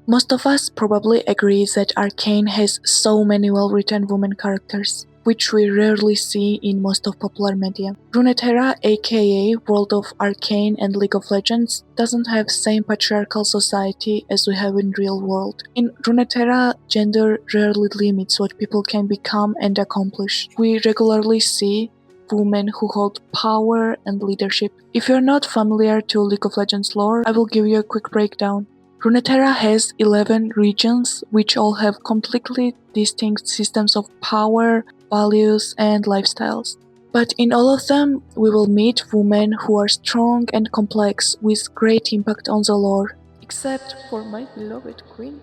Most of us probably agree that Arcane has so many well-written women characters, which we rarely see in most of popular media. Runeterra, aka World of Arcane and League of Legends, doesn't have same patriarchal society as we have in real world. In Runeterra, gender rarely limits what people can become and accomplish. We regularly see women who hold power and leadership. If you're not familiar to League of Legends lore, I will give you a quick breakdown. Runeterra has 11 regions, which all have completely distinct systems of power, values, and lifestyles. But in all of them, we will meet women who are strong and complex, with great impact on the lore. Except for my beloved queen.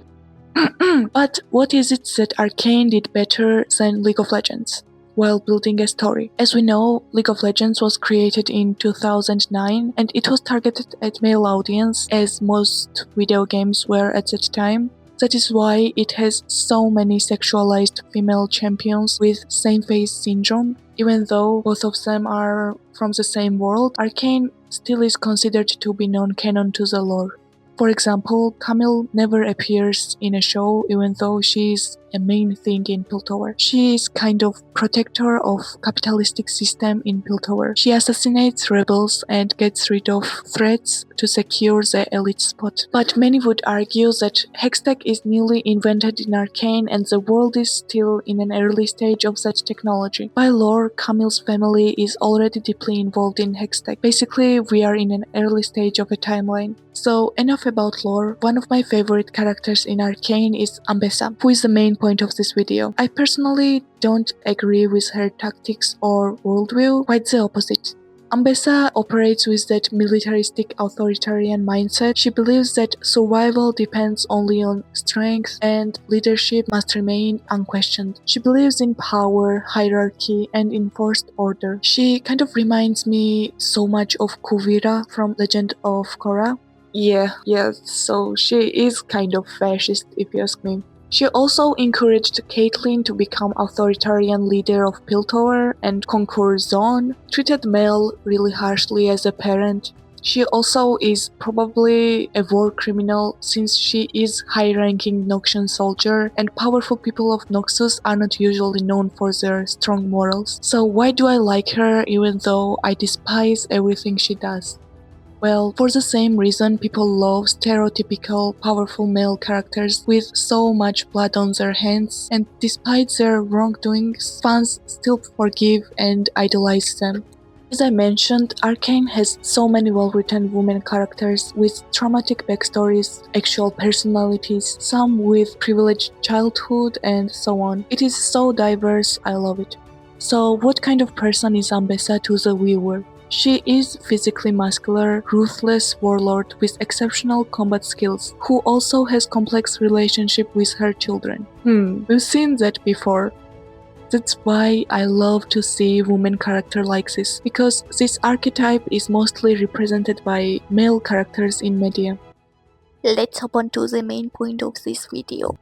But what is it that Arcane did better than League of Legends while building a story? As we know, League of Legends was created in 2009 and it was targeted at male audience, as most video games were at that time. That is why it has so many sexualized female champions with same-face syndrome. Even though both of them are from the same world, Arcane still is considered to be non-canon to the lore. For example, Camille never appears in a show even though she is a main thing in Piltover. She is kind of protector of capitalistic system in Piltover. She assassinates rebels and gets rid of threats to secure the elite spot. But many would argue that Hextech is newly invented in Arcane and the world is still in an early stage of such technology. By lore, Camille's family is already deeply involved in Hextech. Basically, we are in an early stage of a timeline. So enough about lore. One of my favorite characters in Arcane is AMBESSA, who is the main point of this video. I personally don't agree with her tactics or worldview, quite the opposite. AMBESSA operates with that militaristic authoritarian mindset. She believes that survival depends only on strength and leadership must remain unquestioned. She believes in power, hierarchy, and enforced order. She kind of reminds me so much of Kuvira from Legend of Korra. Yeah, so she is kind of fascist if you ask me. She also encouraged Caitlyn to become authoritarian leader of Piltover and conquer Zone, treated Mel really harshly as a parent. She also is probably a war criminal since she is high-ranking Noxian soldier and powerful people of Noxus are not usually known for their strong morals. So why do I like her even though I despise everything she does? Well, for the same reason people love stereotypical powerful male characters with so much blood on their hands, and despite their wrongdoings, fans still forgive and idolize them. As I mentioned, Arcane has so many well-written women characters with traumatic backstories, actual personalities, some with privileged childhood, and so on. It is so diverse, I love it. So what kind of person is AMBESSA to the viewer? She is physically muscular, ruthless warlord with exceptional combat skills, who also has complex relationship with her children. We've seen that before. That's why I love to see women character like this, because this archetype is mostly represented by male characters in media. Let's hop on to the main point of this video.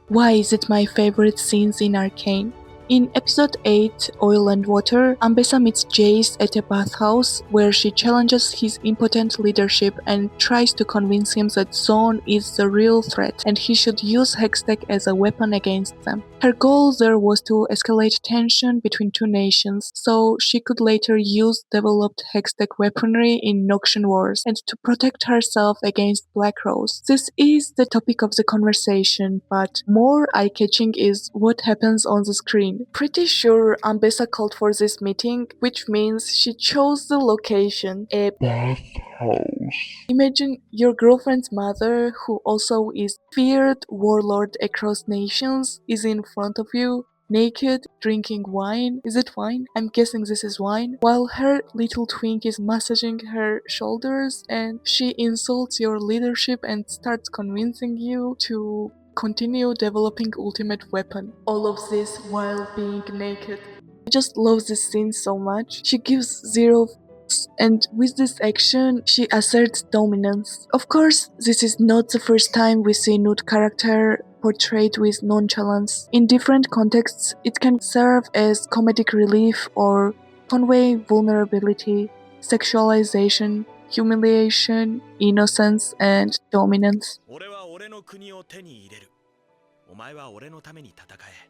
Why is it my favorite scenes in Arcane? In episode 8, Oil and Water, AMBESSA meets Jace at a bathhouse where she challenges his impotent leadership and tries to convince him that Zone is the real threat and he should use Hextech as a weapon against them. Her goal there was to escalate tension between two nations, so she could later use developed Hextech weaponry in Noxian Wars and to protect herself against Black Rose. This is the topic of the conversation, but more eye-catching is what happens on the screen. Pretty sure AMBESSA called for this meeting, which means she chose the location, a bathhouse. Imagine your girlfriend's mother, who also is feared warlord across nations, is in front of you, naked, drinking wine. Is it wine? I'm guessing this is wine. While her little twink is massaging her shoulders and she insults your leadership and starts convincing you to continue developing ultimate weapon. All of this while being naked. I just love this scene so much. She gives zero and with this action, she asserts dominance. Of course, this is not the first time we see nude character portrayed with nonchalance. In different contexts, it can serve as comedic relief or convey vulnerability, sexualization, humiliation, innocence, and dominance. 俺は俺の国を手に入れる。お前は俺のために戦え。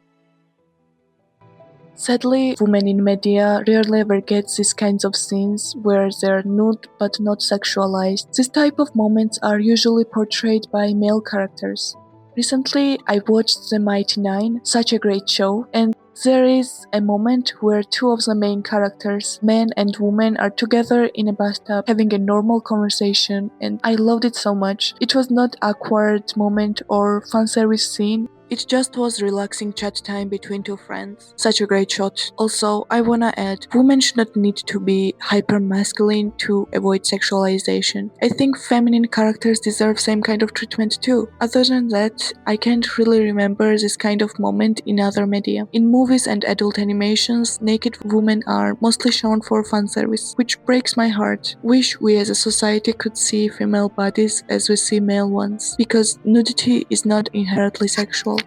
Sadly, women in media rarely ever get these kinds of scenes where they're nude but not sexualized. This type of moments are usually portrayed by male characters. Recently, I watched The Mighty Nine, such a great show, and there is a moment where two of the main characters, man and woman, are together in a bathtub having a normal conversation, and I loved it so much. It was not awkward moment or fanservice scene. It just was relaxing chat time between two friends. Such a great shot. Also, I wanna add, women should not need to be hyper masculine to avoid sexualization. I think feminine characters deserve same kind of treatment too. Other than that, I can't really remember this kind of moment in other media. In movies and adult animations, naked women are mostly shown for fanservice, which breaks my heart. Wish we as a society could see female bodies as we see male ones, because nudity is not inherently sexual.